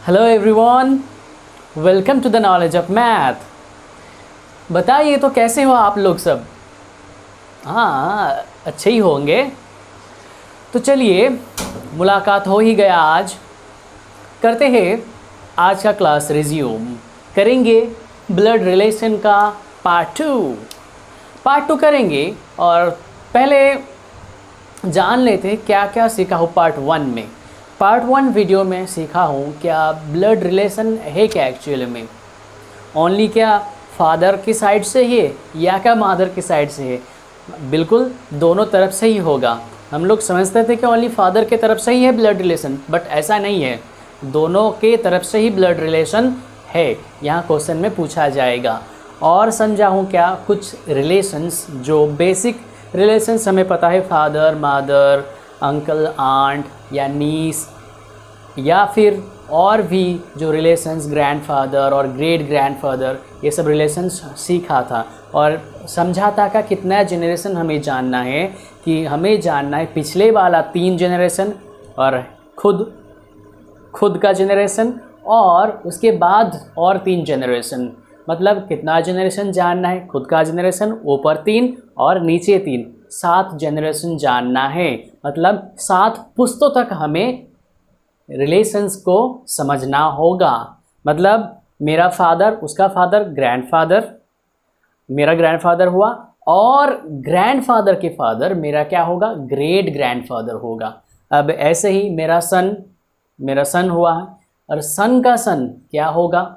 Hello everyone, welcome to the knowledge of math. बताइए तो कैसे हो आप लोग सब? हाँ, अच्छे ही होंगे। तो चलिए, मुलाकात हो ही गया आज। करते हैं आज का क्लास रिज्यूम। करेंगे ब्लड रिलेशन का पार्ट टू करेंगे। और पहले जान लेते हैं क्या क्या सीखा हूँ पार्ट वन वीडियो में सीखा हूँ क्या ब्लड रिलेशन है क्या एक्चुअली में। ओनली क्या फादर की साइड से है या क्या मदर की साइड से है? बिल्कुल दोनों तरफ से ही होगा। हम लोग समझते थे कि ओनली फादर के तरफ से ही है ब्लड रिलेशन, बट ऐसा नहीं है, दोनों के तरफ से ही ब्लड रिलेशन है। यहाँ क्वेश्चन में पूछा जाएगा। और समझा हूँ क्या कुछ रिलेशंस, जो बेसिक रिलेशंस हमें पता है, फादर मदर, अंकल आंट या नीस, या फिर और भी जो रिलेशंस ग्रैंडफादर और ग्रेट ग्रैंडफादर, ये सब रिलेशंस सीखा था। और समझा था कि कितना जनरेशन हमें जानना है, कि हमें जानना है पिछले वाला 3 जनरेशन और खुद का जनरेशन, और उसके बाद और 3 जनरेशन। मतलब कितना जनरेशन जानना है? खुद का जनरेशन, ऊपर 3 और नीचे 3, 7 जनरेशन जानना है। मतलब 7 पुश्तों तक हमें रिलेशंस को समझना होगा। मतलब मेरा फादर, उसका फादर, ग्रैंडफादर, मेरा ग्रैंडफादर हुआ, और ग्रैंडफादर के फादर मेरा क्या होगा? ग्रेट ग्रैंडफादर होगा। अब ऐसे ही मेरा सन हुआ है, और सन का सन क्या होगा?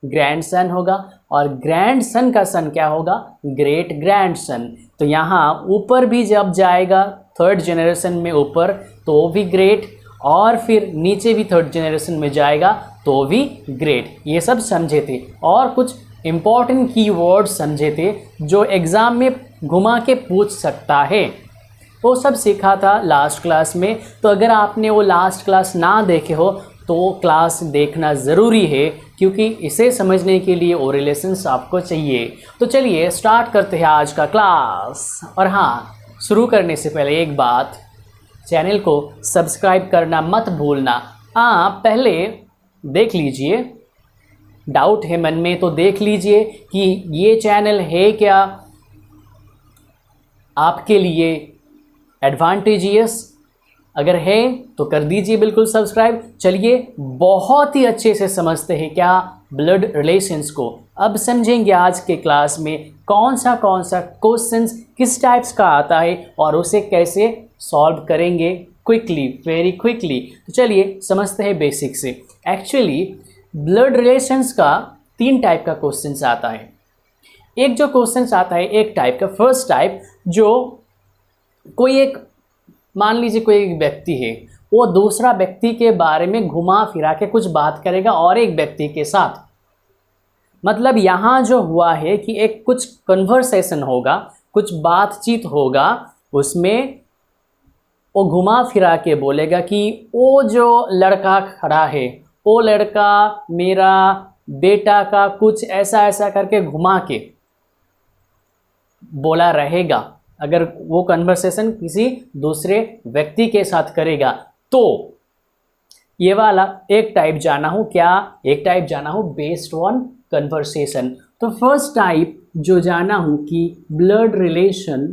ग्रैंडसन होगा, और ग्रैंडसन का सन क्या होगा? Great grandson. तो यहाँ ऊपर भी जब जाएगा 3rd जनरेशन में ऊपर तो भी ग्रेट, और फिर नीचे भी 3rd जनरेशन में जाएगा तो भी ग्रेट। ये सब समझे थे, और कुछ इम्पॉर्टेंट कीवर्ड समझे थे जो एग्ज़ाम में घुमा के पूछ सकता है। वो सब सीखा था लास्ट क्लास में। तो अगर आपने वो लास्ट क्लास ना देखे हो तो क्लास देखना ज़रूरी है, क्योंकि इसे समझने के लिए वो रिलेशंस आपको चाहिए। तो चलिए स्टार्ट करते हैं आज का क्लास। और हाँ, शुरू करने से पहले एक बात, चैनल को सब्सक्राइब करना मत भूलना। पहले देख लीजिए, डाउट है मन में तो देख लीजिए कि ये चैनल है क्या आपके लिए एडवांटेजियस। अगर है तो कर दीजिए बिल्कुल सब्सक्राइब। चलिए बहुत ही अच्छे से समझते हैं क्या ब्लड रिलेशंस को। अब समझेंगे आज के क्लास में कौन सा क्वेश्चंस किस टाइप्स का आता है और उसे कैसे सॉल्व करेंगे क्विकली, वेरी क्विकली। तो चलिए समझते हैं बेसिक से। एक्चुअली ब्लड रिलेशंस का 3 टाइप का क्वेश्चंस आता है। एक जो क्वेश्चंस आता है एक टाइप का, फर्स्ट टाइप, जो मान लीजिए कोई एक व्यक्ति है, वो दूसरा व्यक्ति के बारे में घुमा फिरा के कुछ बात करेगा और एक व्यक्ति के साथ। मतलब यहाँ जो हुआ है कि एक कुछ कन्वर्सेशन होगा, कुछ बातचीत होगा, उसमें वो घुमा फिरा के बोलेगा कि वो जो लड़का खड़ा है, वो लड़का मेरा बेटा का कुछ ऐसा ऐसा करके घुमा के बोला रहेगा। अगर वो कन्वर्सेशन किसी दूसरे व्यक्ति के साथ करेगा तो ये वाला एक टाइप जाना हूँ क्या? एक टाइप जाना हूँ बेस्ड ऑन कन्वर्सेशन। तो फर्स्ट टाइप जो जाना हूँ कि blood relation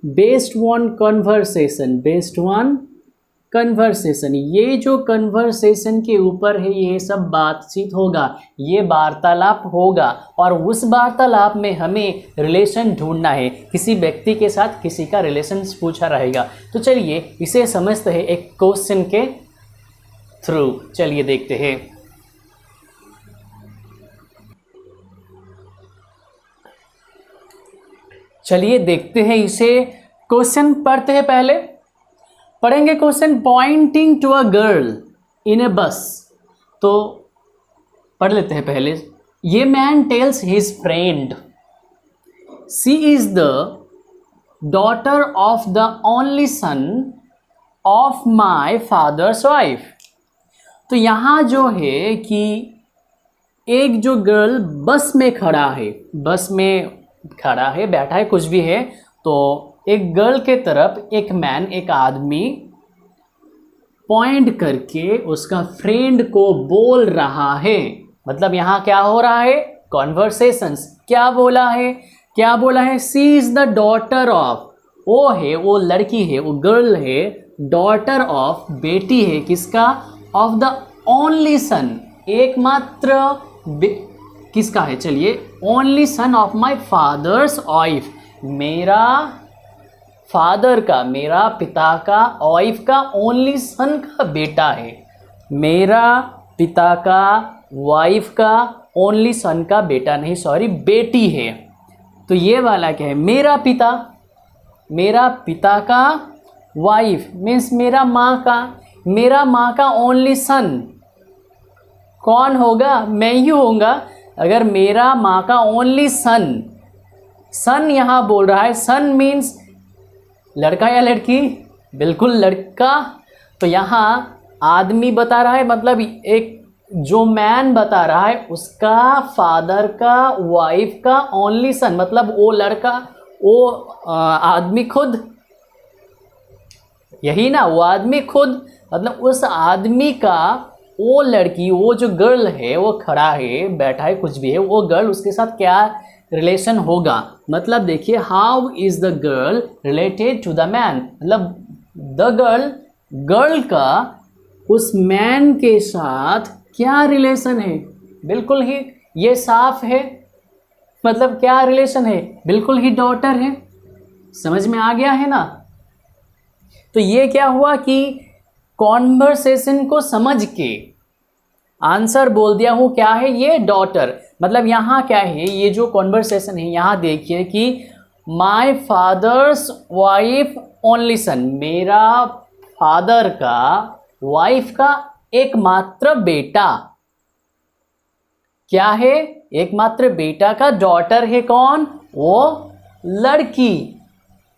based on conversation. ये जो कन्वर्सेशन के ऊपर है, ये सब बातचीत होगा, ये वार्तालाप होगा, और उस वार्तालाप में हमें रिलेशन ढूंढना है। किसी व्यक्ति के साथ किसी का रिलेशन पूछा रहेगा। तो चलिए इसे समझते हैं एक क्वेश्चन के थ्रू। चलिए देखते हैं। चलिए देखते हैं इसे। क्वेश्चन पढ़ते हैं। पहले पढ़ेंगे question, pointing to a girl in a bus. तो पढ़ लेते हैं पहले। ये man tells his friend she is the daughter of the only son of my father's wife. तो यहाँ जो है कि एक जो गर्ल बस में खड़ा है, बैठा है, कुछ भी है, तो एक गर्ल के तरफ एक मैन, एक आदमी पॉइंट करके उसका फ्रेंड को बोल रहा है। मतलब यहाँ क्या हो रहा है? कॉन्वर्सेशंस। क्या बोला है? क्या बोला है? सी इज द डॉटर ऑफ, वो है, वो लड़की है, वो गर्ल है, डॉटर ऑफ, बेटी है किसका? ऑफ द ओनली सन, एकमात्र किसका है? चलिए, only son of my father's wife, मेरा फादर का, मेरा पिता का, वाइफ का, ओनली सन का बेटा है। मेरा पिता का, वाइफ का, ओनली सन का बेटा नहीं, सॉरी, बेटी है। तो ये वाला क्या है? मेरा पिता, मेरा पिता का, वाइफ मीन्स मेरा माँ का, मेरा माँ का ओनली सन कौन होगा? मैं ही होऊंगा। अगर मेरा माँ का ओनली सन, सन यहाँ बोल रहा है, सन मीन्स लड़का या लड़की? बिल्कुल लड़का। तो यहाँ आदमी बता रहा है, मतलब एक जो मैन बता रहा है उसका फादर का, वाइफ का ओनली सन, मतलब वो लड़का, वो आदमी खुद, यही ना, वो आदमी खुद, मतलब उस आदमी का वो लड़की, वो जो गर्ल है, वो खड़ा है, बैठा है, कुछ भी है, वो गर्ल, उसके साथ क्या रिलेशन होगा? मतलब देखिए, how is the girl related to the man, मतलब द गर्ल, गर्ल का उस मैन के साथ क्या रिलेशन है? बिल्कुल ही ये साफ है, मतलब क्या रिलेशन है? बिल्कुल ही डॉटर है। समझ में आ गया है ना? तो ये क्या हुआ कि कॉन्वर्सेशन को समझ के आंसर बोल दिया हूँ। क्या है ये? डॉटर। मतलब यहाँ क्या है, ये जो कॉन्वर्सेशन है, यहाँ देखिए कि my father's wife only son, मेरा फादर का, वाइफ का एकमात्र बेटा, क्या है? एकमात्र बेटा का डॉटर है कौन? वो लड़की।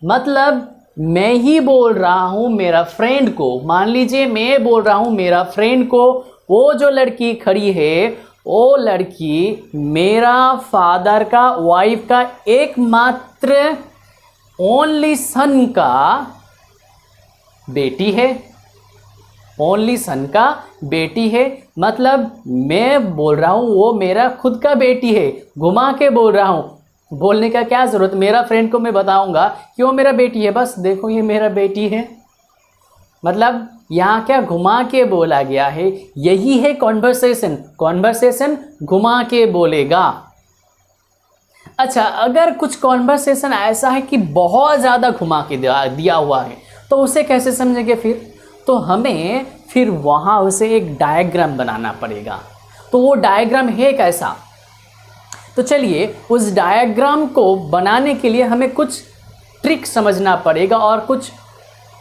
मतलब मैं ही बोल रहा हूं मेरा फ्रेंड को, मान लीजिए मैं बोल रहा हूं मेरा फ्रेंड को, वो जो लड़की खड़ी है, वो लड़की मेरा फादर का, वाइफ का एकमात्र ओनली सन का बेटी है, ओनली सन का बेटी है। मतलब मैं बोल रहा हूँ वो मेरा खुद का बेटी है, घुमा के बोल रहा हूँ, बोलने का क्या ज़रूरत? मेरा फ्रेंड को मैं बताऊंगा कि वो मेरा बेटी है, बस देखो ये मेरा बेटी है। मतलब यहाँ क्या घुमा के बोला गया है, यही है कॉन्वर्सेशन। कॉन्वर्सेशन घुमा के बोलेगा। अच्छा, अगर कुछ कॉन्वर्सेशन ऐसा है कि बहुत ज़्यादा घुमा के दिया हुआ है, तो उसे कैसे समझेंगे फिर? तो हमें फिर वहाँ उसे एक डायग्राम बनाना पड़ेगा। तो वो डायग्राम है कैसा? तो चलिए, उस डायग्राम को बनाने के लिए हमें कुछ ट्रिक समझना पड़ेगा और कुछ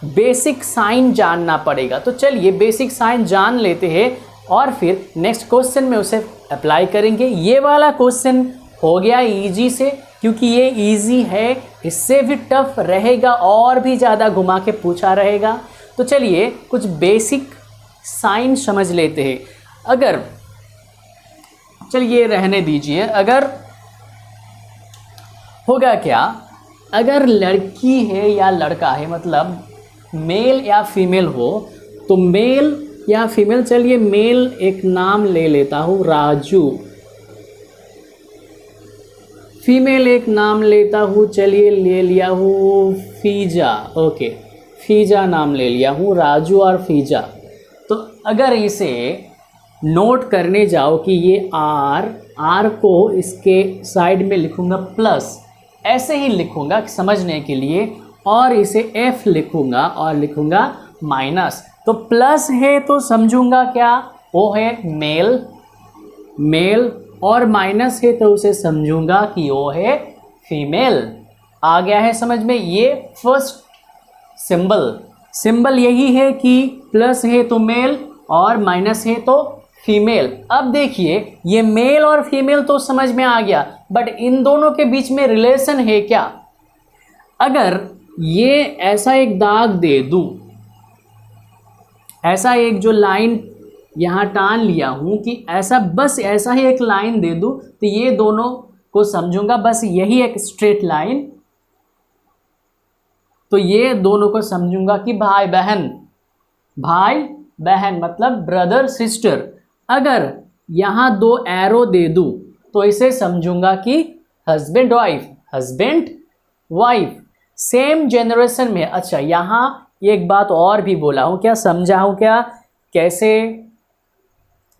बेसिक साइन जानना पड़ेगा। तो चलिए बेसिक साइन जान लेते हैं और फिर नेक्स्ट क्वेश्चन में उसे अप्लाई करेंगे। ये वाला क्वेश्चन हो गया इजी से, क्योंकि ये इजी है, इससे भी टफ रहेगा और भी ज़्यादा घुमा के पूछा रहेगा। तो चलिए कुछ बेसिक साइन समझ लेते हैं। अगर, चलिए रहने दीजिए, अगर होगा क्या, अगर लड़की है या लड़का है, मतलब मेल या फीमेल हो, तो मेल या फीमेल, चलिए मेल एक नाम ले लेता हूँ राजू, फीमेल एक नाम लेता हूँ, चलिए ले लिया हूँ फीजा। ओके, फीजा नाम ले लिया हूँ, राजू और फीजा। तो अगर इसे नोट करने जाओ कि ये आर को इसके साइड में लिखूँगा प्लस, ऐसे ही लिखूँगा समझने के लिए, और इसे एफ लिखूँगा और लिखूँगा माइनस। तो प्लस है तो समझूंगा क्या, वो है मेल, मेल, और माइनस है तो उसे समझूंगा कि वो है फीमेल। आ गया है समझ में? ये फर्स्ट सिंबल यही है कि प्लस है तो मेल और माइनस है तो फीमेल। अब देखिए, ये मेल और फीमेल तो समझ में आ गया, बट इन दोनों के बीच में रिलेशन है क्या? अगर ये ऐसा एक दाग दे दूं, ऐसा एक जो लाइन यहाँ टान लिया हूँ कि ऐसा, बस ऐसा ही एक लाइन दे दूँ, तो ये दोनों को समझूंगा, बस यही एक स्ट्रेट लाइन, तो ये दोनों को समझूंगा कि भाई बहन, भाई बहन मतलब ब्रदर सिस्टर। अगर यहाँ 2 एरो दे दूँ तो इसे समझूंगा कि husband wife, husband wife same generation में। अच्छा, यहाँ एक बात और भी बोला हूँ क्या, समझा हूँ क्या, कैसे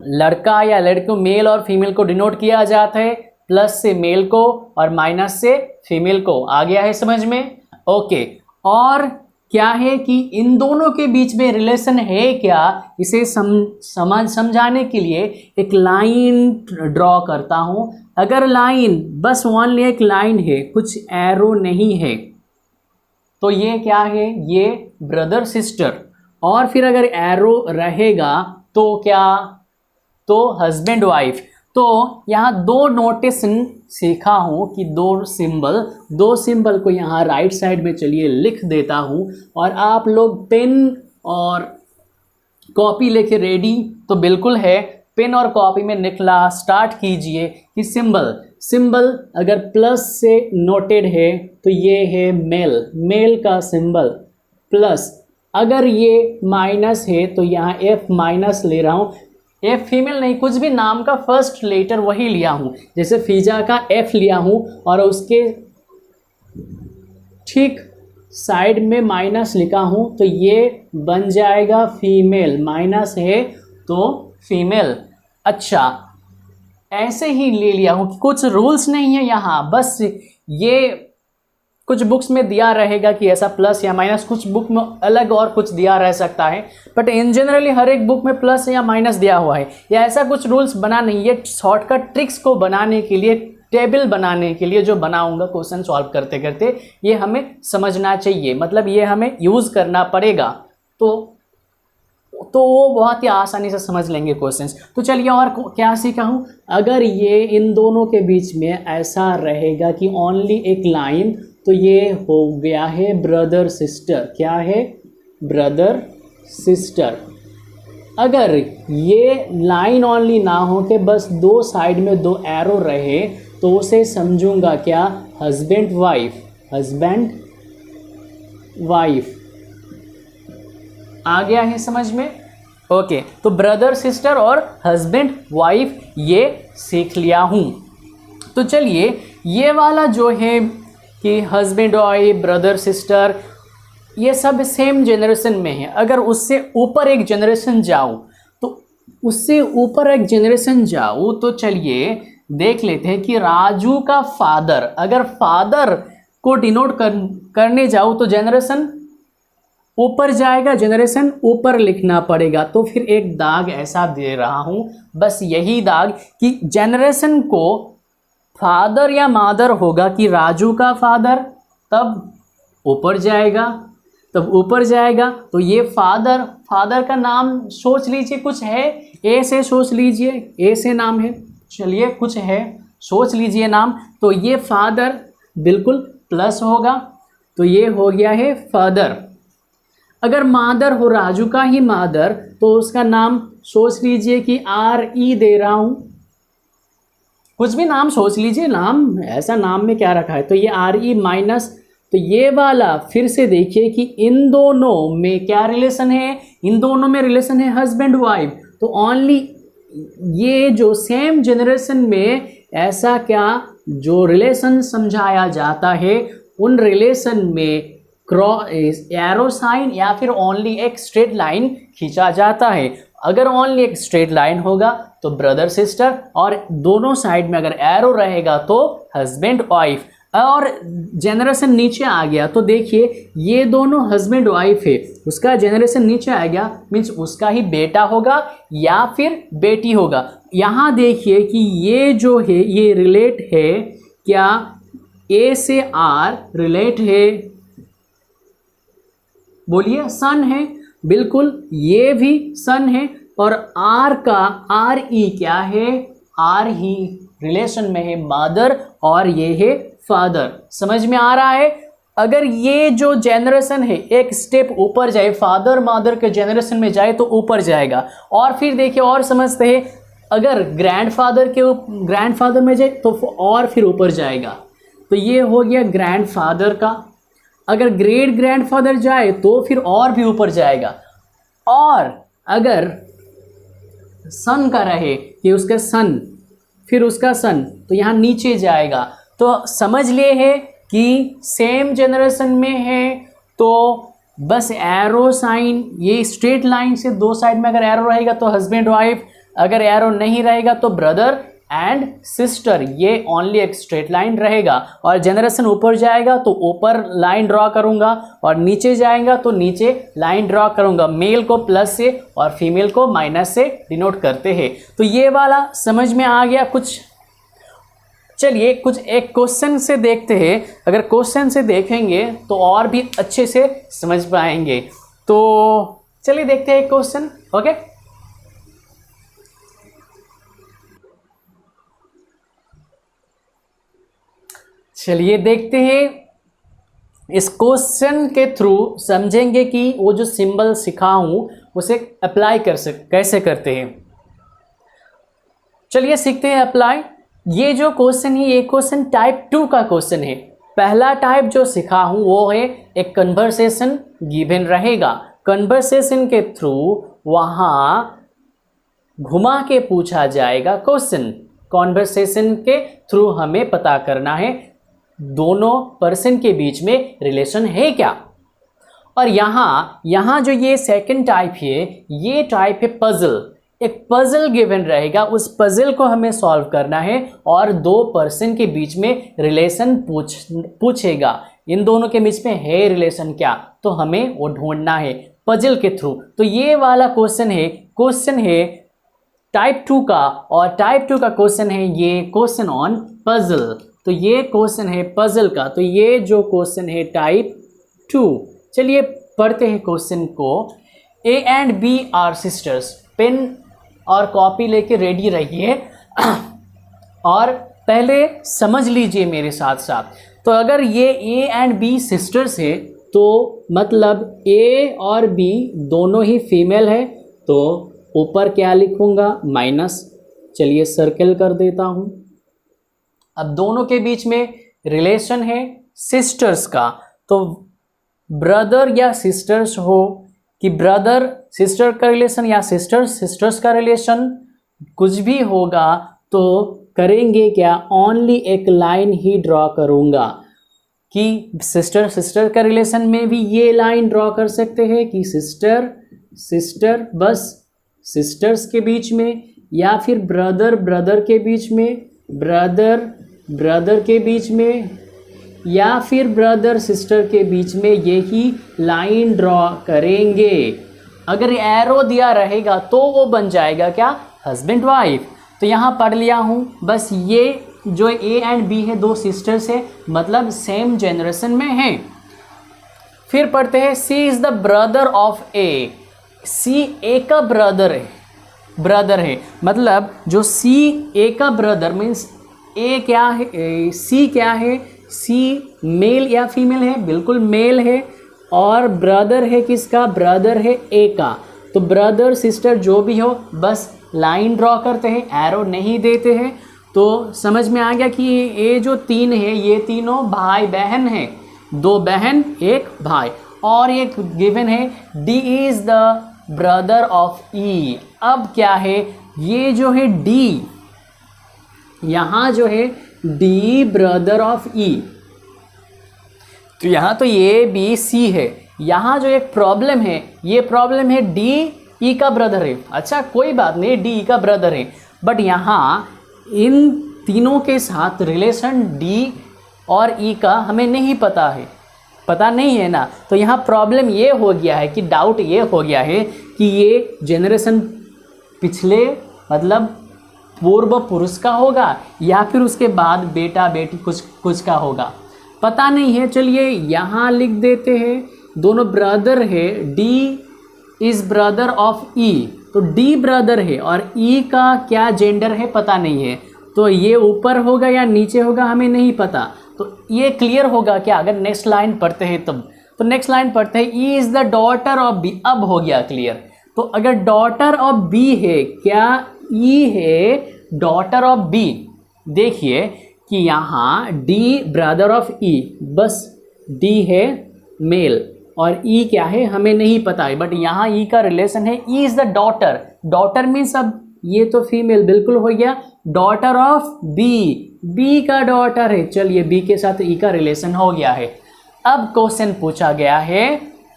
लड़का या लड़की को मेल और फीमेल को डिनोट किया जाता है, प्लस से मेल को और माइनस से फीमेल को। आ गया है समझ में? ओके। और क्या है कि इन दोनों के बीच में रिलेशन है क्या, इसे समझाने के लिए एक लाइन ड्रॉ करता हूँ। अगर लाइन बस ओनली एक लाइन है, कुछ एरो नहीं है, तो ये क्या है, ये ब्रदर सिस्टर। और फिर अगर एरो रहेगा तो क्या, तो हस्बैंड वाइफ। तो यहाँ 2 नोटेशन सीखा हूँ कि 2 सिंबल को यहाँ राइट साइड में चलिए लिख देता हूँ, और आप लोग पेन और कॉपी लेके रेडी तो बिल्कुल है। पेन और कॉपी में लिखना स्टार्ट कीजिए कि सिंबल अगर प्लस से नोटेड है तो ये है मेल का सिंबल, प्लस अगर ये माइनस है तो यहाँ एफ माइनस ले रहा हूँ। एफ फीमेल नहीं, कुछ भी नाम का फर्स्ट लेटर वही लिया हूँ, जैसे फिजा का एफ लिया हूँ और उसके ठीक साइड में माइनस लिखा हूँ, तो ये बन जाएगा फीमेल, माइनस है तो फीमेल। अच्छा, ऐसे ही ले लिया हूँ कि कुछ रूल्स नहीं है यहाँ, बस ये कुछ बुक्स में दिया रहेगा कि ऐसा प्लस या माइनस, कुछ बुक में अलग और कुछ दिया रह सकता है, बट इन जनरली हर एक बुक में प्लस या माइनस दिया हुआ है। या ऐसा कुछ रूल्स बना नहीं, ये शॉर्टकट ट्रिक्स को बनाने के लिए, टेबल बनाने के लिए जो बनाऊंगा क्वेश्चन सॉल्व करते करते, ये हमें समझना चाहिए, मतलब ये हमें यूज़ करना पड़ेगा, तो वो बहुत ही आसानी से समझ लेंगे क्वेश्चंस। तो चलिए और क्या सीखा हूँ, अगर ये इन दोनों के बीच में ऐसा रहेगा कि ओनली एक लाइन, तो ये हो गया है ब्रदर सिस्टर। क्या है, ब्रदर सिस्टर। अगर ये लाइन ओनली ना हो के बस 2 साइड में 2 एरो रहे, तो उसे समझूंगा क्या, हस्बैंड वाइफ, हस्बैंड वाइफ। आ गया है समझ में? ओके, तो ब्रदर सिस्टर और हस्बैंड वाइफ ये सीख लिया हूँ। तो चलिए ये वाला जो है कि हस्बैंड वाइफ, ब्रदर सिस्टर, ये सब सेम जनरेशन में है। अगर उससे ऊपर एक जनरेशन जाऊँ तो चलिए देख लेते हैं कि राजू का फादर, अगर फादर को डिनोट करने जाऊँ तो जनरेशन ऊपर जाएगा, जनरेशन ऊपर लिखना पड़ेगा। तो फिर एक दाग ऐसा दे रहा हूँ, बस यही दाग कि जनरेशन को फादर या मदर होगा कि राजू का फादर, तब ऊपर जाएगा, तो ये फादर का नाम सोच लीजिए, कुछ है, ए से सोच लीजिए, ए से नाम है, चलिए कुछ है, सोच लीजिए नाम, तो ये फादर बिल्कुल प्लस होगा, तो ये हो गया है फादर। अगर मादर हो, राजू का ही मादर, तो उसका नाम सोच लीजिए कि RE दे रहा हूँ, कुछ भी नाम सोच लीजिए, नाम ऐसा नाम में क्या रखा है, तो ये RE माइनस, तो ये वाला फिर से देखिए कि इन दोनों में क्या रिलेशन है, इन दोनों में रिलेशन है हस्बैंड वाइफ। तो ओनली ये जो सेम जनरेशन में ऐसा क्या जो रिलेशन समझाया जाता है, उन रिलेशन में एरो साइन या फिर ओनली एक स्ट्रेट लाइन खींचा जाता है। अगर ओनली एक स्ट्रेट लाइन होगा तो ब्रदर सिस्टर, और दोनों साइड में अगर एरो रहेगा तो हस्बैंड वाइफ। और जनरेशन नीचे आ गया तो देखिए ये दोनों हस्बैंड वाइफ है, उसका जनरेशन नीचे आ गया, मीन्स उसका ही बेटा होगा या फिर बेटी होगा। यहाँ देखिए कि ये जो है ये रिलेट है क्या, A से R रिलेट है, बोलिए सन है, बिल्कुल ये भी सन है, और R का RE क्या है, R ही रिलेशन में है मदर, और ये है फादर। समझ में आ रहा है? अगर ये जो जनरेशन है एक स्टेप ऊपर जाए, फादर मदर के जनरेशन में जाए तो ऊपर जाएगा। और फिर देखिए और समझते हैं, अगर ग्रैंडफादर में जाए तो और फिर ऊपर जाएगा। तो ये हो गया ग्रैंडफादर का। अगर ग्रेट ग्रैंडफादर जाए तो फिर और भी ऊपर जाएगा, और अगर सन का रहे कि उसका सन, फिर उसका सन, तो यहाँ नीचे जाएगा। तो समझ लिए है कि सेम जनरेशन में है तो बस एरो साइन, ये स्ट्रेट लाइन से दो साइड में अगर एरो रहेगा तो हस्बैंड वाइफ, अगर एरो नहीं रहेगा तो ब्रदर एंड सिस्टर, ये ओनली एक स्ट्रेट लाइन रहेगा। और जनरेशन ऊपर जाएगा तो ऊपर लाइन ड्रॉ करूंगा, और नीचे जाएगा तो नीचे लाइन ड्रॉ करूंगा। मेल को प्लस से और फीमेल को माइनस से डिनोट करते हैं। तो ये वाला समझ में आ गया कुछ। चलिए कुछ एक क्वेश्चन से देखते हैं, अगर क्वेश्चन से देखेंगे तो और भी अच्छे से समझ पाएंगे। तो चलिए देखते हैं क्वेश्चन। ओके, चलिए देखते हैं। इस क्वेश्चन के थ्रू समझेंगे कि वो जो सिंबल सिखाऊं उसे अप्लाई कैसे करते हैं। चलिए सीखते हैं अप्लाई। ये जो क्वेश्चन है ये क्वेश्चन टाइप 2 का क्वेश्चन है। पहला टाइप जो सिखा हूं वो है एक कन्वर्सेशन गिवन रहेगा, कन्वर्सेशन के थ्रू वहां घुमा के पूछा जाएगा क्वेश्चन। कॉन्वर्सेशन के थ्रू हमें पता करना है दोनों पर्सन के बीच में रिलेशन है क्या। और यहाँ जो ये सेकंड टाइप है, ये टाइप है पजल। एक पजल गिवन रहेगा, उस पजल को हमें सॉल्व करना है और दो पर्सन के बीच में रिलेशन पूछेगा, इन दोनों के बीच में है रिलेशन क्या, तो हमें वो ढूंढना है पजल के थ्रू। तो ये वाला क्वेश्चन है टाइप 2 का, और टाइप 2 का क्वेश्चन है ये क्वेश्चन ऑन पजल। तो ये क्वेश्चन है पजल का, तो ये जो क्वेश्चन है टाइप 2। चलिए पढ़ते हैं क्वेश्चन को। A and B are sisters. Pen और कॉपी लेके रेडी रहिए और पहले समझ लीजिए मेरे साथ साथ। तो अगर ये ए एंड बी सिस्टर्स है तो मतलब ए और बी दोनों ही फीमेल है, तो ऊपर क्या लिखूंगा, माइनस। चलिए सर्कल कर देता हूं। अब दोनों के बीच में रिलेशन है सिस्टर्स का, तो ब्रदर या सिस्टर्स हो कि ब्रदर सिस्टर का रिलेशन या सिस्टर्स का रिलेशन, कुछ भी होगा तो करेंगे क्या, ओनली एक लाइन ही ड्रॉ करूंगा कि सिस्टर का रिलेशन में भी ये लाइन ड्रॉ कर सकते हैं कि सिस्टर बस सिस्टर्स के बीच में, या फिर ब्रदर के बीच में, ब्रदर के बीच में, या फिर ब्रदर सिस्टर के बीच में यही लाइन ड्रॉ करेंगे। अगर एरो दिया रहेगा तो वो बन जाएगा क्या, हस्बैंड वाइफ। तो यहाँ पढ़ लिया हूँ। बस ये जो ए एंड बी है दो सिस्टर्स है, मतलब सेम जनरेशन में है। फिर पढ़ते हैं सी इज द ब्रदर ऑफ ए। सी ए का ब्रदर है, मतलब जो सी ए का ब्रदर मीन्स ए क्या है, सी क्या है, सी मेल या फीमेल है, बिल्कुल मेल है। और ब्रदर है किसका, ब्रदर है ए का। तो ब्रदर सिस्टर जो भी हो बस लाइन ड्रॉ करते हैं, एरो नहीं देते हैं। तो समझ में आ गया कि ये जो तीन है ये तीनों भाई बहन हैं, दो बहन एक भाई। और एक गिवन है D is the brother of E. अब क्या है, ये जो है डी, यहाँ जो है डी ब्रदर ऑफ ई, तो यहाँ तो ए बी सी है। यहाँ जो एक प्रॉब्लम है, ये प्रॉब्लम है डी ई का ब्रदर है। अच्छा कोई बात नहीं, डी ई का ब्रदर है, बट यहाँ इन तीनों के साथ रिलेशन डी और ई का हमें नहीं पता है, पता नहीं है ना। तो यहाँ प्रॉब्लम ये हो गया है कि डाउट ये हो गया है कि ये जेनरेशन पिछले मतलब पूर्व पुरुष का होगा या फिर उसके बाद बेटा बेटी कुछ का होगा, पता नहीं है। चलिए यहाँ लिख देते हैं, दोनों ब्रदर है, D is brother of E, तो डी ब्रदर है और ई का क्या जेंडर है पता नहीं है। तो ये ऊपर होगा या नीचे होगा हमें नहीं पता। तो ये क्लियर होगा क्या अगर नेक्स्ट लाइन पढ़ते हैं तब। तो नेक्स्ट लाइन पढ़ते हैं E is the daughter of B. अब हो गया क्लियर। तो अगर डॉटर ऑफ बी है, क्या ई है डॉटर ऑफ बी, देखिए कि यहाँ डी ब्रदर ऑफ ई, बस डी है मेल और ई क्या है हमें नहीं पता है, बट यहाँ ई का रिलेशन है, E is the daughter, daughter means अब ये तो फीमेल बिल्कुल हो गया, डॉटर ऑफ बी, बी का डॉटर है, चलिए बी के साथ ई का रिलेशन हो गया है। अब क्वेश्चन पूछा गया है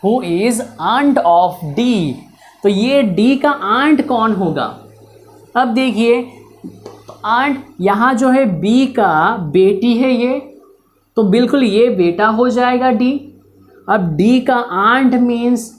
who is aunt of D, तो ये डी का आंट कौन होगा। अब देखिए आंट यहाँ जो है बी का बेटी है ये, तो बिल्कुल ये बेटा हो जाएगा डी। अब डी का आंट मीन्स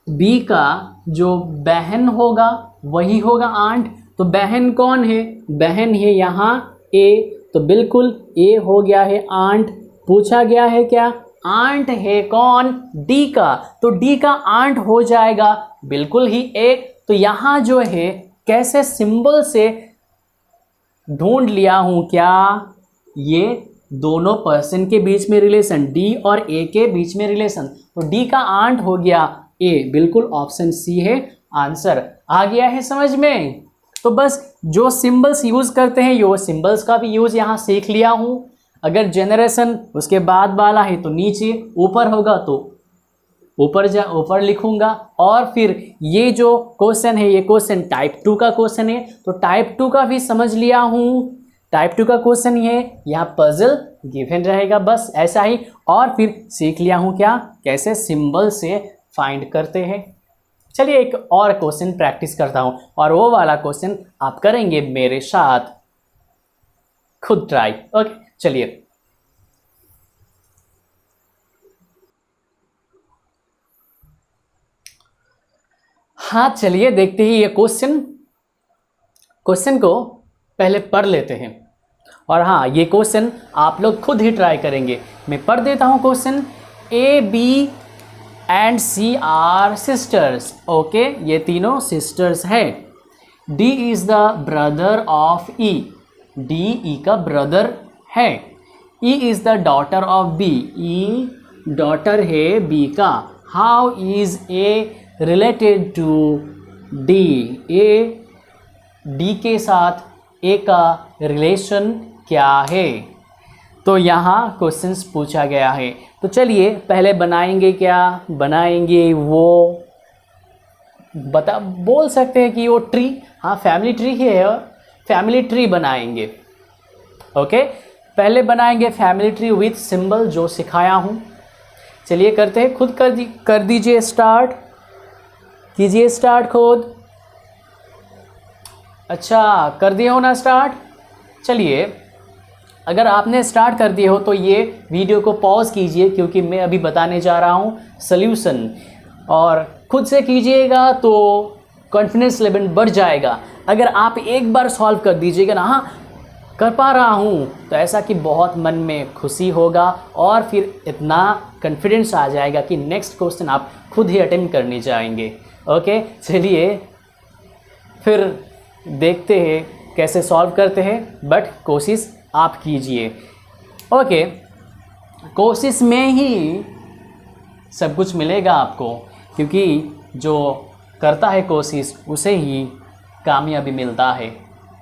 बी का जो बहन होगा वही होगा आंट, तो बहन कौन है, बहन है यहाँ ए, तो बिल्कुल ए हो गया है आंट। पूछा गया है क्या, आंट है कौन, डी का, तो डी का आंट हो जाएगा बिल्कुल ही ए। तो यहाँ जो है कैसे सिंबल से ढूंढ लिया हूँ क्या, ये दोनों पर्सन के बीच में रिलेशन, डी और ए के बीच में रिलेशन, तो डी का आंट हो गया ए, बिल्कुल ऑप्शन सी है आंसर। आ गया है समझ में। तो बस जो सिंबल्स यूज करते हैं वो सिंबल्स का भी यूज यहाँ सीख लिया हूँ। अगर जनरेशन उसके बाद वाला है तो नीचे, ऊपर होगा तो ऊपर लिखूंगा। और फिर ये जो क्वेश्चन है ये क्वेश्चन टाइप 2 का क्वेश्चन है, तो टाइप 2 का भी समझ लिया हूँ। टाइप 2 का क्वेश्चन ये यहाँ पजल गिवन रहेगा, बस ऐसा ही। और फिर सीख लिया हूँ क्या, कैसे सिंबल से फाइंड करते हैं। चलिए एक और क्वेश्चन प्रैक्टिस करता हूँ, और वो वाला क्वेश्चन आप करेंगे मेरे साथ, खुद ट्राई। ओके चलिए हाँ, चलिए देखते हैं ये क्वेश्चन को पहले पढ़ लेते हैं। और हाँ, ये क्वेश्चन आप लोग खुद ही ट्राई करेंगे। मैं पढ़ देता हूँ question. A B and C are sisters, okay ये तीनों सिस्टर्स है। D is the brother of E, D E का ब्रदर है। E is the daughter of B, E daughter है बी का। How is A related to D, A D के साथ ए का रिलेशन क्या है। तो यहाँ क्वेश्चंस पूछा गया है, तो चलिए पहले बनाएंगे क्या, बनाएंगे वो बोल सकते हैं कि वो ट्री, हाँ फैमिली ट्री ही है, फैमिली ट्री बनाएंगे। ओके पहले बनाएंगे फैमिली ट्री विथ सिंबल जो सिखाया हूँ। चलिए करते हैं, खुद कर दीजिए स्टार्ट, कीजिए स्टार्ट खुद। अच्छा कर दिए हो ना स्टार्ट। चलिए अगर आपने स्टार्ट कर दिए हो तो ये वीडियो को पॉज कीजिए, क्योंकि मैं अभी बताने जा रहा हूँ सल्यूशन, और खुद से कीजिएगा तो कॉन्फिडेंस लेवल बढ़ जाएगा। अगर आप एक बार सॉल्व कर दीजिएगा ना, हाँ कर पा रहा हूँ, तो ऐसा कि बहुत मन में खुशी होगा और फिर इतना कॉन्फिडेंस आ जाएगा कि नेक्स्ट क्वेश्चन आप खुद ही अटेम्प्ट करने जाएंगे। ओके चलिए फिर देखते हैं कैसे सॉल्व करते हैं, बट कोशिश आप कीजिए। ओके कोशिश में ही सब कुछ मिलेगा आपको, क्योंकि जो करता है कोशिश उसे ही कामयाबी मिलता है,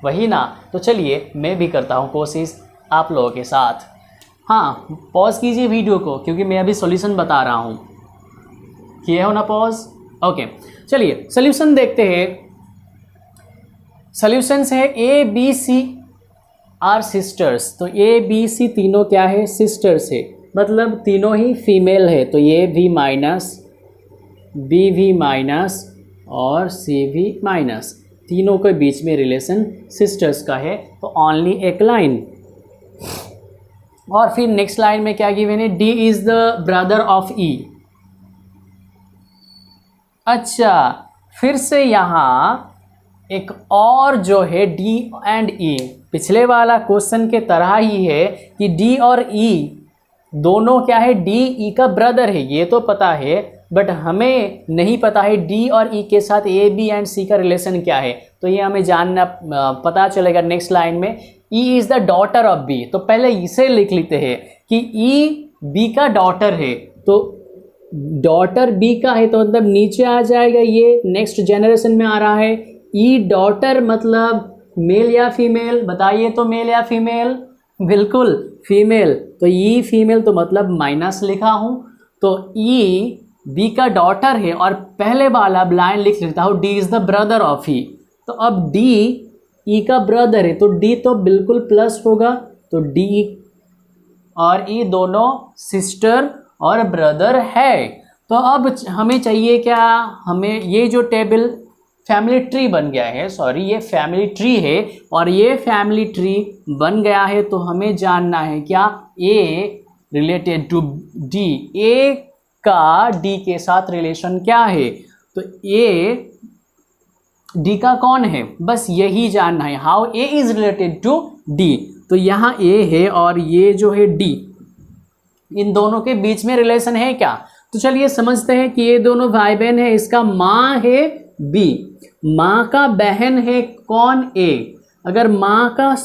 वही ना। तो चलिए मैं भी करता हूँ कोशिश आप लोगों के साथ। हाँ पॉज कीजिए वीडियो को, क्योंकि मैं अभी सॉल्यूशन बता रहा हूँ। किए हो ना पॉज। ओके चलिए सॉल्यूशन देखते हैं। सॉल्यूशंस है A B C are sisters, तो ए बी सी तीनों क्या है, सिस्टर्स है, मतलब तीनों ही फीमेल है। तो ए भी माइनस, बी भी माइनस और सी भी माइनस, तीनों के बीच में रिलेशन सिस्टर्स का है, तो ओनली एक लाइन। और फिर नेक्स्ट लाइन में क्या गिवन है, D is the brother of E. अच्छा फिर से यहाँ एक और जो है डी एंड ई, पिछले वाला क्वेश्चन के तरह ही है कि डी और ई दोनों क्या है, डी ई का ब्रदर है, ये तो पता है, बट हमें नहीं पता है डी और ई के साथ ए बी एंड सी का रिलेशन क्या है। तो ये हमें जानना पता चलेगा नेक्स्ट लाइन में। E is the daughter of B, तो पहले इसे लिख लेते हैं कि ई बी का डॉटर है, तो डॉटर बी का है तो मतलब नीचे आ जाएगा, ये नेक्स्ट जनरेशन में आ रहा है। ई डॉटर मतलब मेल या फीमेल, बताइए तो मेल या फीमेल, बिल्कुल फीमेल, तो ई फीमेल तो मतलब माइनस लिखा हूँ। तो ई बी का डॉटर है और पहले वाला लाइन लिख लेता हूँ D is the brother of E. तो अब डी ई का ब्रदर है तो डी तो बिल्कुल प्लस होगा, तो डी और ई दोनों सिस्टर और ब्रदर है। तो अब हमें चाहिए क्या, हमें ये जो टेबल फैमिली ट्री बन गया है, सॉरी ये फैमिली ट्री है और ये फैमिली ट्री बन गया है, तो हमें जानना है क्या ए रिलेटेड टू डी, ए का डी के साथ रिलेशन क्या है। तो ए डी का कौन है, बस यही जानना है, how A is related to D. तो यहाँ ए है और ये जो है डी, इन दोनों के बीच में रिलेशन है क्या। तो चलिए समझते हैं कि ये दोनों भाई बहन है, इसका माँ है बी, माँ का बहन है कौन ए। अगर माँ का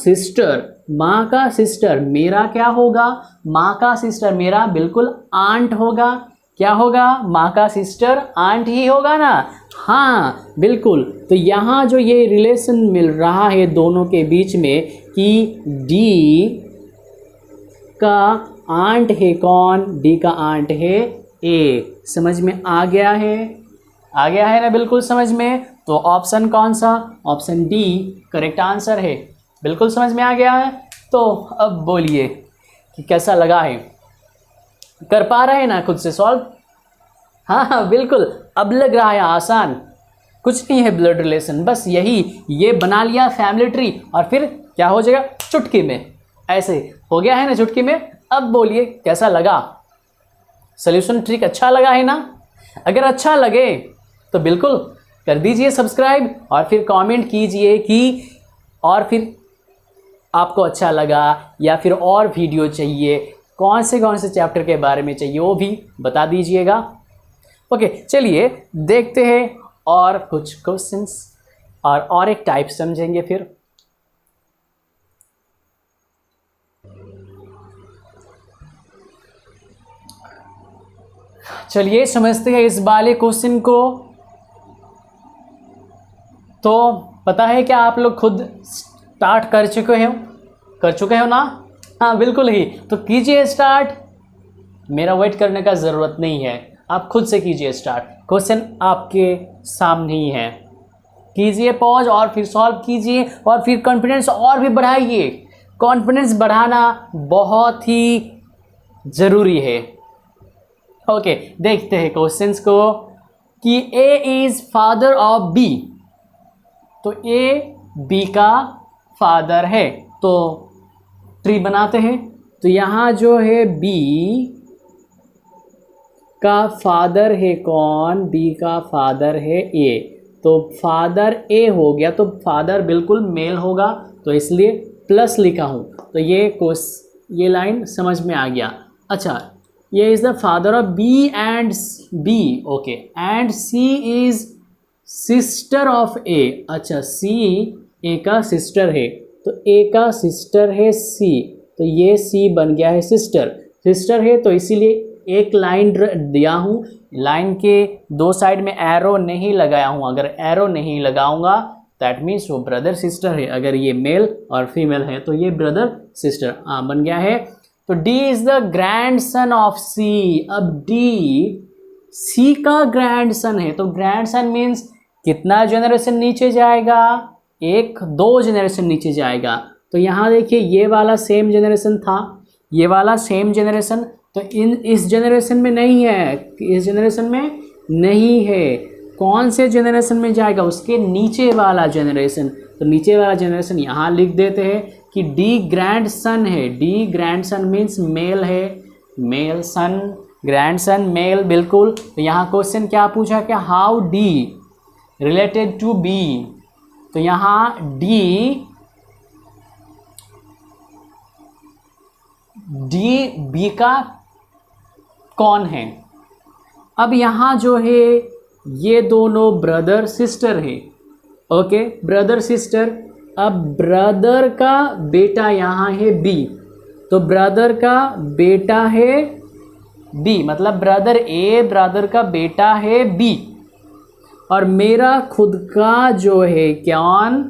सिस्टर मेरा क्या होगा, माँ का सिस्टर मेरा बिल्कुल आंट होगा। क्या होगा, माँ का सिस्टर आंट ही होगा ना, हाँ बिल्कुल। तो यहाँ जो ये रिलेशन मिल रहा है दोनों के बीच में कि डी का आंट है कौन, डी का आंट है ए। समझ में आ गया है, आ गया है ना, बिल्कुल समझ में। तो ऑप्शन कौन सा, ऑप्शन डी करेक्ट आंसर है, बिल्कुल समझ में आ गया है। तो अब बोलिए कि कैसा लगा है, कर पा रहे हैं ना खुद से सॉल्व। हाँ बिल्कुल, अब लग रहा है आसान, कुछ नहीं है ब्लड रिलेशन, बस यही ये बना लिया फैमिली ट्री और फिर क्या हो जाएगा चुटकी में, ऐसे हो गया है ना चुटकी में। अब बोलिए कैसा लगा, सॉल्यूशन ट्रिक अच्छा लगा है ना। अगर अच्छा लगे तो बिल्कुल कर दीजिए सब्सक्राइब और फिर कमेंट कीजिए कि और फिर आपको अच्छा लगा या फिर और वीडियो चाहिए, कौन से चैप्टर के बारे में चाहिए वो भी बता दीजिएगा। ओके चलिए देखते हैं और कुछ क्वेश्चंस और एक टाइप समझेंगे फिर। चलिए समझते हैं इस वाले क्वेश्चन को। तो पता है क्या आप लोग खुद स्टार्ट कर चुके हो ना, हाँ बिल्कुल ही। तो कीजिए स्टार्ट, मेरा वेट करने का ज़रूरत नहीं है, आप खुद से कीजिए स्टार्ट। क्वेश्चन आपके सामने ही है, कीजिए पॉज और फिर सॉल्व कीजिए और फिर कॉन्फिडेंस और भी बढ़ाइए। कॉन्फिडेंस बढ़ाना बहुत ही ज़रूरी है। ओके देखते हैं क्वेश्चंस को कि A is father of B, तो ए बी का फादर है, तो ट्री बनाते हैं। तो यहाँ जो है बी का फादर है कौन, बी का फादर है ए, तो फादर ए हो गया, तो फादर बिल्कुल मेल होगा, तो इसलिए प्लस लिखा हूँ। तो ये लाइन समझ में आ गया। अच्छा, ये is the father of B and B, okay, and C is sister of A. अच्छा, सी ए का सिस्टर है, तो ए का सिस्टर है सी, तो ये सी बन गया है सिस्टर है, तो इसीलिए एक लाइन दिया हूँ, लाइन के दो साइड में एरो नहीं लगाया हूँ। अगर एरो नहीं लगाऊंगा दैट मीन्स वो ब्रदर सिस्टर है। अगर ये मेल और फीमेल है तो ये ब्रदर सिस्टर बन गया है। तो D is the grandson of C. अब डी सी का ग्रैंडसन है, तो ग्रैंडसन मीन्स कितना जनरेशन नीचे जाएगा, एक दो जनरेशन नीचे जाएगा। तो यहाँ देखिए ये वाला सेम जनरेशन था, ये वाला सेम जनरेशन, तो इस जनरेशन में नहीं है, इस जनरेशन में नहीं है। कौन से जनरेशन में जाएगा, उसके नीचे वाला जनरेशन। तो नीचे वाला जनरेशन यहाँ लिख देते हैं कि डी ग्रैंडसन है। डी ग्रैंडसन मीन्स मेल है, मेल सन, ग्रैंडसन मेल, बिल्कुल। तो यहाँ क्वेश्चन क्या पूछा, क्या how D related to B. तो यहाँ डी बी का कौन है। अब यहाँ जो है ये दोनों ब्रदर सिस्टर है, ओके, ब्रदर सिस्टर। अब ब्रदर का बेटा यहाँ है बी, तो ब्रदर का बेटा है बी, मतलब ब्रदर ए, ब्रदर का बेटा है बी। और मेरा खुद का जो है कौन,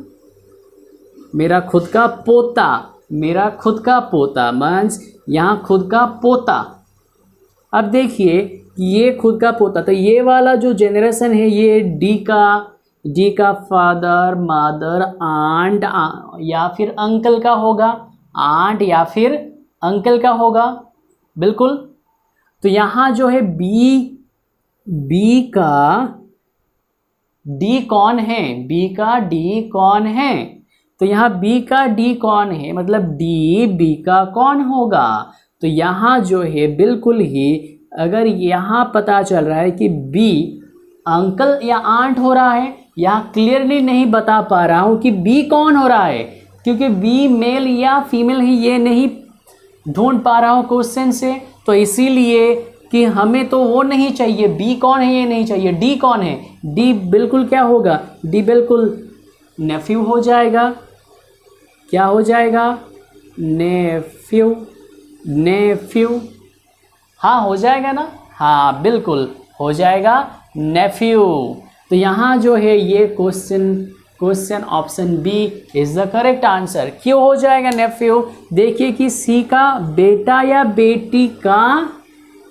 मेरा खुद का पोता, मेरा खुद का पोता मीन्स यहाँ खुद का पोता। अब देखिए ये खुद का पोता, तो ये वाला जो जनरेशन है ये डी का फादर मदर आंट या फिर अंकल का होगा, आंट या फिर अंकल का होगा, बिल्कुल। तो यहाँ जो है बी का डी कौन है, बी का डी कौन है, तो यहाँ बी का डी कौन है, मतलब डी बी का कौन होगा। तो यहाँ जो है बिल्कुल ही, अगर यहाँ पता चल रहा है कि बी अंकल या आंट हो रहा है, यहाँ क्लियरली नहीं बता पा रहा हूँ कि बी कौन हो रहा है, क्योंकि बी मेल या फीमेल है ये नहीं ढूंढ पा रहा हूँ क्वेश्चन से। तो इसीलिए कि हमें तो वो नहीं चाहिए, बी कौन है ये नहीं चाहिए, डी कौन है, डी बिल्कुल क्या होगा, डी बिल्कुल नेफ्यू हो जाएगा। क्या हो जाएगा, नेफ्यू, नेफ्यू, हाँ हो जाएगा ना, हाँ बिल्कुल हो जाएगा नेफ्यू। तो यहाँ जो है ये question option B is the correct answer. क्यों हो जाएगा नेफ्यू, देखिए कि सी का बेटा या बेटी का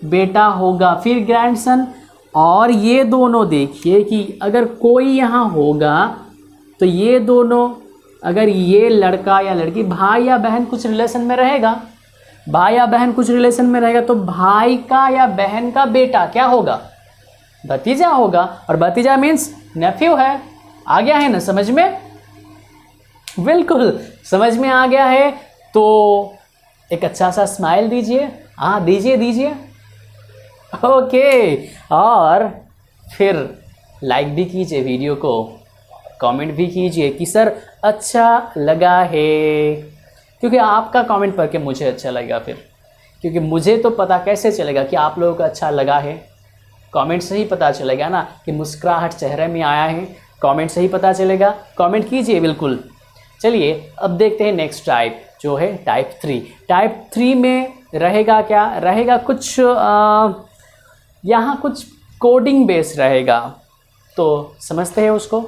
बेटा होगा, फिर ग्रैंडसन, और ये दोनों देखिए कि अगर कोई यहाँ होगा तो ये दोनों, अगर ये लड़का या लड़की भाई या बहन कुछ रिलेशन में रहेगा, भाई या बहन कुछ रिलेशन में रहेगा, तो भाई का या बहन का बेटा क्या होगा, भतीजा होगा, और भतीजा मीन्स नेफ्यू है। आ गया है ना समझ में, बिल्कुल समझ में आ गया है। तो एक अच्छा सा स्माइल दीजिए, हाँ दीजिए दीजिए, ओके। और फिर लाइक भी कीजिए वीडियो को, कमेंट भी कीजिए कि सर अच्छा लगा है, क्योंकि आपका कमेंट पढ़ के मुझे अच्छा लगेगा फिर, क्योंकि मुझे तो पता कैसे चलेगा कि आप लोगों को अच्छा लगा है, कमेंट से ही पता चलेगा ना कि मुस्कुराहट चेहरे में आया है, कमेंट से ही पता चलेगा। कमेंट कीजिए बिल्कुल। चलिए अब देखते हैं नेक्स्ट टाइप जो है टाइप 3। टाइप 3 में रहेगा क्या, रहेगा कुछ यहाँ कुछ कोडिंग बेस रहेगा, तो समझते हैं उसको।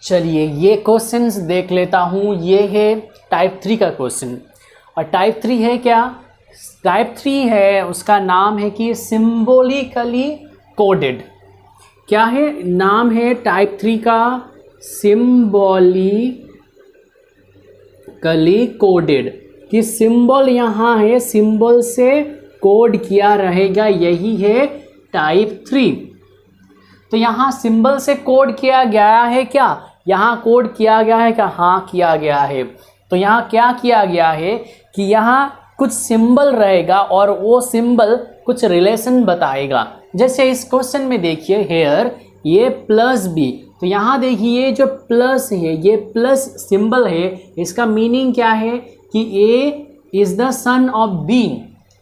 चलिए ये क्वेश्चंस देख लेता हूँ। ये है टाइप 3 का क्वेश्चन, और टाइप 3 है क्या, टाइप 3 है उसका नाम है कि सिंबॉलिकली कोडेड। क्या है नाम है टाइप 3 का, सिंबॉलिकली कोडेड, कि सिंबल यहाँ है, सिंबल से कोड किया रहेगा, यही है टाइप 3। तो यहाँ सिंबल से कोड किया गया है क्या, यहाँ कोड किया गया है क्या, हाँ किया गया है। तो यहाँ क्या किया गया है कि यहाँ कुछ सिंबल रहेगा और वो सिंबल कुछ रिलेशन बताएगा। जैसे इस क्वेश्चन में देखिए हेयर ये प्लस बी, तो यहाँ देखिए ये जो प्लस है, ये प्लस सिंबल है, इसका मीनिंग क्या है कि A is the son of B,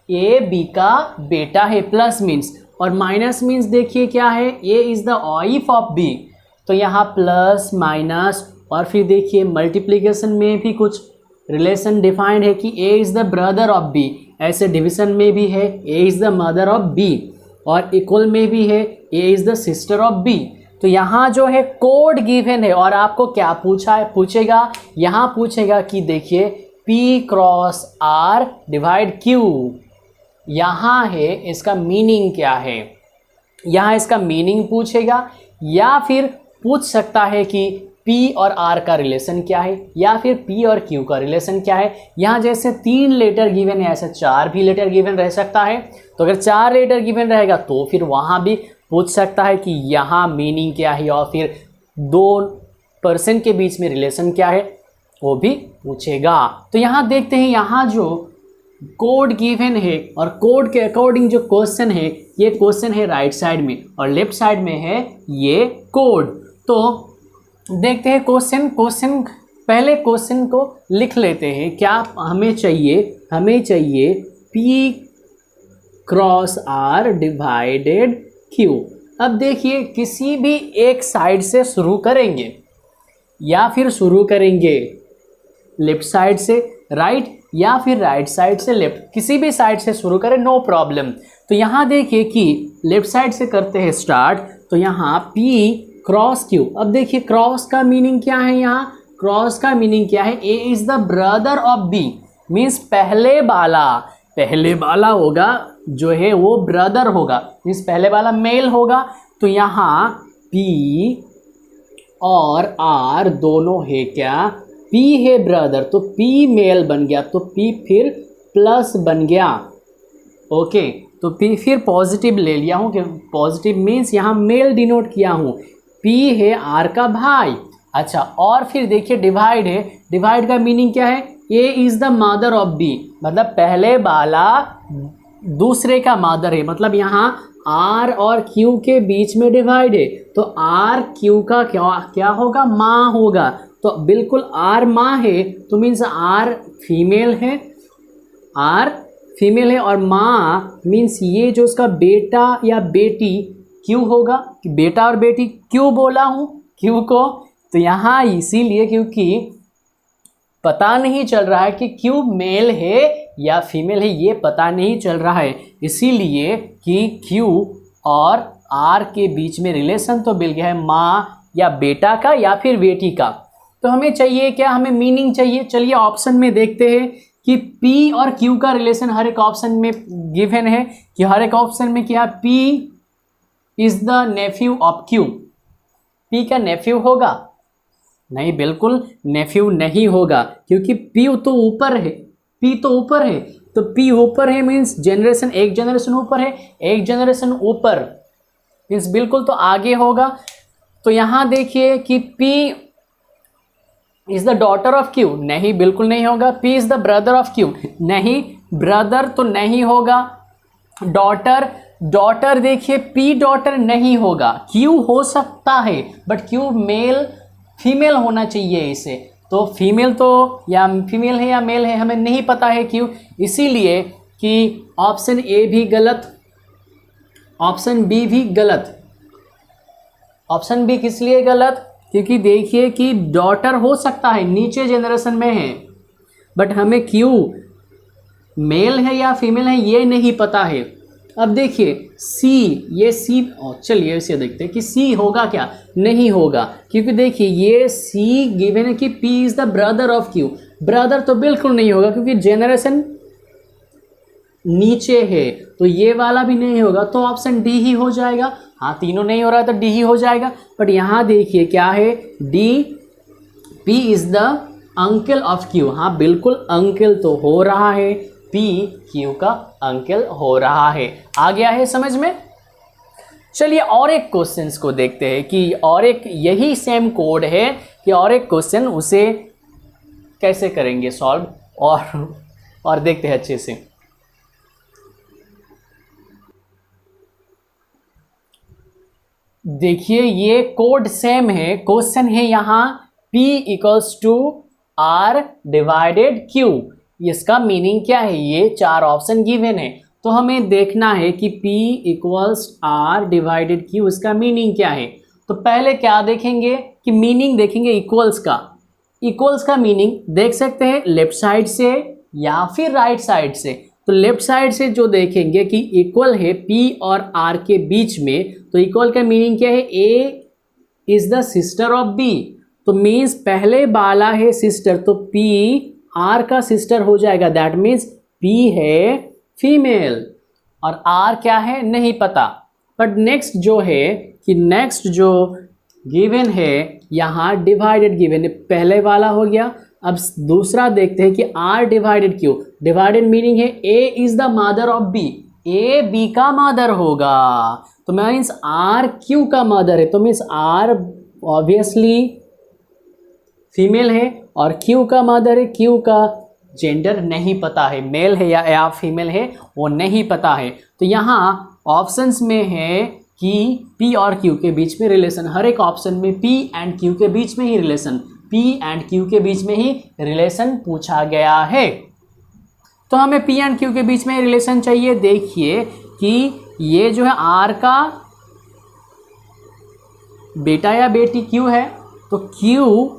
A B का बेटा है, प्लस मीन्स, और माइनस मीन्स देखिए क्या है, A is the wife of B. तो यहाँ प्लस माइनस, और फिर देखिए मल्टीप्लिकेशन में भी कुछ रिलेशन डिफाइंड है कि A is the brother of B, ऐसे डिवीजन में भी है A is the mother of B, और इक्वल में भी है A is the sister of B. तो यहाँ जो है कोड गिवन है, और आपको क्या पूछा है, पूछेगा यहाँ पूछेगा कि देखिए P cross R divide Q, यहाँ है इसका मीनिंग क्या है, यहाँ इसका मीनिंग पूछेगा, या फिर पूछ सकता है कि P और R का रिलेशन क्या है, या फिर P और Q का रिलेशन क्या है। यहाँ जैसे 3 लेटर गिवन है, ऐसे 4 भी लेटर गिवन रह सकता है। तो अगर 4 लेटर गिवन रहेगा तो फिर वहाँ भी पूछ सकता है कि यहाँ मीनिंग क्या है, और फिर 2 पर्सन के बीच में रिलेशन क्या है वो भी पूछेगा। तो यहाँ देखते हैं, यहाँ जो कोड गिवन है और कोड के अकॉर्डिंग जो क्वेश्चन है, ये क्वेश्चन है राइट साइड में और लेफ्ट साइड में है ये कोड। तो देखते हैं क्वेश्चन पहले क्वेश्चन को लिख लेते हैं। क्या हमें चाहिए P cross R divided Q। अब देखिए किसी भी एक साइड से शुरू करेंगे, या फिर शुरू करेंगे लेफ्ट साइड से राइट, या फिर राइट साइड से लेफ्ट, किसी भी साइड से शुरू करें, नो प्रॉब्लम। तो यहाँ देखिए कि लेफ्ट साइड से करते हैं स्टार्ट, तो यहाँ P क्रॉस Q। अब देखिए क्रॉस का मीनिंग क्या है, यहाँ क्रॉस का मीनिंग क्या है? A is the brother of B, means पहले वाला होगा जो है वो ब्रदर होगा, मीन्स पहले वाला मेल होगा। तो यहाँ पी और आर दोनों है क्या? पी है ब्रदर, तो पी मेल बन गया, तो पी फिर प्लस बन गया। ओके, तो पी फिर पॉजिटिव ले लिया हूँ कि पॉजिटिव मीन्स यहाँ मेल डिनोट किया हूँ। पी है आर का भाई। अच्छा, और फिर देखिए डिवाइड है, डिवाइड का मीनिंग क्या है? A is the mother of B, मतलब पहले वाला दूसरे का मदर है, मतलब यहाँ आर और क्यू के बीच में डिवाइड है, तो आर क्यू का क्या होगा? माँ होगा। तो बिल्कुल आर माँ है, तो मीन्स आर फीमेल है, आर फीमेल है, और माँ मीन्स ये जो उसका बेटा या बेटी क्यू होगा। बेटा और बेटी क्यों बोला हूँ क्यू को? तो यहाँ इसीलिए क्योंकि पता नहीं चल रहा है कि क्यू मेल है या फीमेल है, ये पता नहीं चल रहा है, इसीलिए कि क्यू और आर के बीच में रिलेशन तो मिल गया है माँ या बेटा का या फिर बेटी का। तो हमें चाहिए क्या? हमें मीनिंग चाहिए। चलिए ऑप्शन में देखते हैं कि P और Q का रिलेशन हर एक ऑप्शन में गिवन है कि हर एक ऑप्शन में क्या? P is the Neiphiu of Q। P का नेफ्यू होगा? नहीं, बिल्कुल नेफ्यू नहीं होगा, क्योंकि P तो ऊपर है, P तो ऊपर है, तो P ऊपर है मीन्स जनरेशन, एक जनरेशन ऊपर है, एक जनरेशन ऊपर मीन्स बिल्कुल तो आगे होगा। तो यहाँ देखिए कि P is the daughter of Q, नहीं बिल्कुल नहीं होगा। P is the brother of Q, नहीं, ब्रदर तो नहीं होगा। डॉटर देखिए P डॉटर नहीं होगा, Q हो सकता है बट Q मेल फीमेल होना चाहिए इसे, तो फीमेल तो या फीमेल है या मेल है हमें नहीं पता है क्यों, इसीलिए कि ऑप्शन ए भी गलत, ऑप्शन बी भी गलत। ऑप्शन बी किस लिए गलत? क्योंकि देखिए कि डॉटर हो सकता है, नीचे जनरेशन में है, बट हमें क्यू मेल है या फीमेल है ये नहीं पता है। अब देखिए सी, ये सी, चलिए इसे देखते हैं कि सी होगा क्या? नहीं होगा, क्योंकि देखिए ये सी गिवन है कि P is the brother of Q, brother तो बिल्कुल नहीं होगा क्योंकि जेनरेशन नीचे है, तो ये वाला भी नहीं होगा, तो ऑप्शन डी ही हो जाएगा। हाँ, तीनों नहीं हो रहा है तो डी ही हो जाएगा, बट यहाँ देखिए क्या है? D, P is the uncle of Q, हाँ बिल्कुल अंकल तो हो रहा है, P Q का अंकल हो रहा है। आ गया है समझ में? चलिए और एक क्वेश्चंस को देखते हैं कि और एक यही सेम कोड है कि और एक क्वेश्चन उसे कैसे करेंगे सॉल्व, और देखते हैं अच्छे से। देखिए ये कोड सेम है, क्वेश्चन है यहाँ P equals to R divided Q, इसका मीनिंग क्या है? ये चार ऑप्शन गिवन है, तो हमें देखना है कि P equals R divided Q, इसका मीनिंग क्या है। तो पहले क्या देखेंगे कि मीनिंग देखेंगे इक्वल्स का। इक्वल्स का मीनिंग देख सकते हैं लेफ्ट साइड से या फिर राइट साइड से। तो लेफ्ट साइड से जो देखेंगे कि इक्वल है P और R के बीच में, तो इक्वल का मीनिंग क्या है? A is the sister of B, तो मीन्स पहले वाला है सिस्टर, तो P R का सिस्टर हो जाएगा, दैट मीन्स P है फीमेल और R क्या है नहीं पता। बट नेक्स्ट जो है कि नेक्स्ट जो गिवन है यहाँ डिवाइडेड गिवन है, पहले वाला हो गया। अब दूसरा देखते हैं कि R divided Q, divided meaning है A is the mother of B, A B का मदर होगा, तो मीन्स R Q का मदर है, तो मीन्स R ऑब्वियसली फीमेल है और Q का मदर है, Q का जेंडर नहीं पता है, मेल है या फीमेल है वो नहीं पता है। तो यहाँ ऑप्शंस में है कि P और Q के बीच में रिलेशन, हर एक ऑप्शन में P एंड Q के बीच में ही रिलेशन, P एंड Q के बीच में ही रिलेशन पूछा गया है। तो हमें P एंड Q के बीच में रिलेशन चाहिए। देखिए कि ये जो है R का बेटा या बेटी Q है, तो Q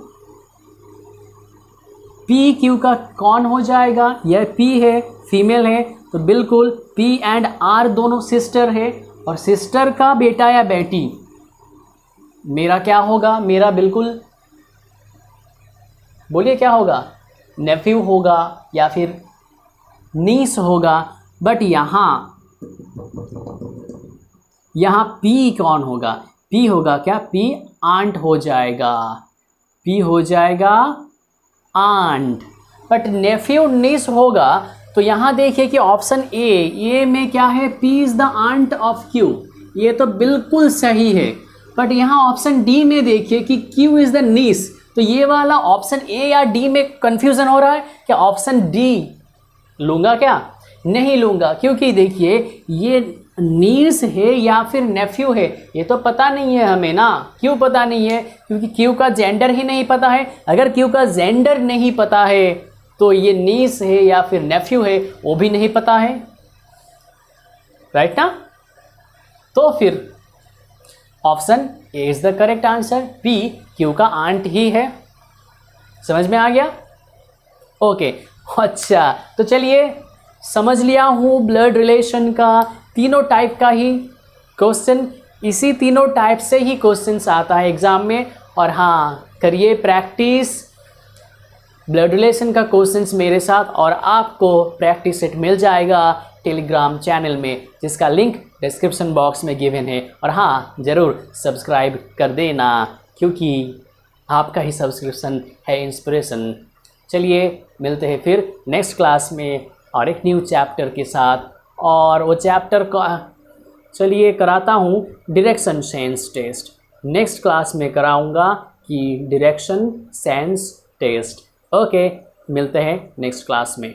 P Q का कौन हो जाएगा? यह P है, फीमेल है, तो बिल्कुल P एंड R दोनों सिस्टर है, और सिस्टर का बेटा या बेटी मेरा क्या होगा? मेरा बिल्कुल बोलिए क्या होगा, नेफ्यू होगा या फिर नीस होगा। बट यहाँ पी कौन होगा, पी होगा क्या, पी आंट हो जाएगा, पी हो जाएगा आंट। बट नेफ्यू नीस होगा तो यहाँ देखिए कि ऑप्शन ए में क्या है, P is the aunt of Q, ये तो बिल्कुल सही है। बट यहाँ ऑप्शन डी में देखिए कि क्यू इज द नीस, तो ये वाला ऑप्शन ए या डी में कंफ्यूजन हो रहा है क्या, ऑप्शन डी लूंगा क्या, नहीं लूंगा, क्योंकि देखिए ये नीस है या फिर नेफ्यू है ये तो पता नहीं है हमें ना। क्यों पता नहीं है, क्योंकि क्यू का जेंडर ही नहीं पता है। अगर क्यू का जेंडर नहीं पता है तो ये नीस है या फिर नेफ्यू है वो भी नहीं पता है, राइट ना। तो फिर option A is the correct answer, B Q का आंट ही है। समझ में आ गया, ओके। अच्छा तो चलिए समझ लिया हूँ ब्लड रिलेशन का तीनों टाइप का ही क्वेश्चन, इसी तीनों टाइप से ही क्वेश्चंस आता है एग्ज़ाम में। और हाँ, करिए प्रैक्टिस ब्लड रिलेशन का क्वेश्चंस मेरे साथ, और आपको प्रैक्टिस सेट मिल जाएगा टेलीग्राम चैनल में, जिसका लिंक डिस्क्रिप्शन बॉक्स में गिवन है। और हाँ, ज़रूर सब्सक्राइब कर देना, क्योंकि आपका ही सब्सक्रिप्शन है इंस्पिरेशन। चलिए मिलते हैं फिर नेक्स्ट क्लास में और एक न्यू चैप्टर के साथ। और वो चैप्टर का चलिए कराता हूँ direction sense test, next class में कराऊँगा कि डायरेक्शन सेंस टेस्ट। ओके, मिलते हैं नेक्स्ट क्लास में।